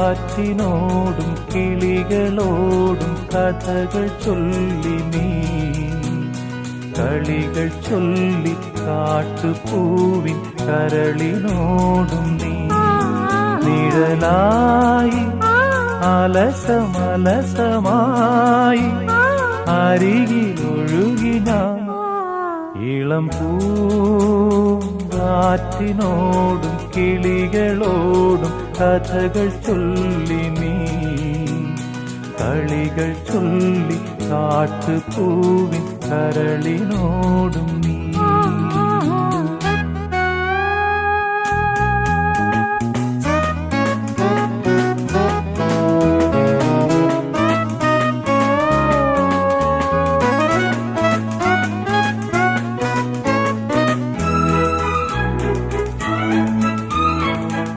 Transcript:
പൂങ്കാറ്റിനോടും കിളികളോടും കഥകൾ ചൊല്ലി നീ കളികൾ ചൊല്ലി കാട്ടുപൂവിൻ കരളിനോടും നീ നിഴലായി അലസമലസമായി അരികിലൊഴുകിന ഇളം പൂങ്കാറ്റിനോടും കിളികളോടും കഥകൾ ചൊല്ലി നീ കളികൾ ചൊല്ലി കാട്ടുപൂവിൻ കരളിനോടും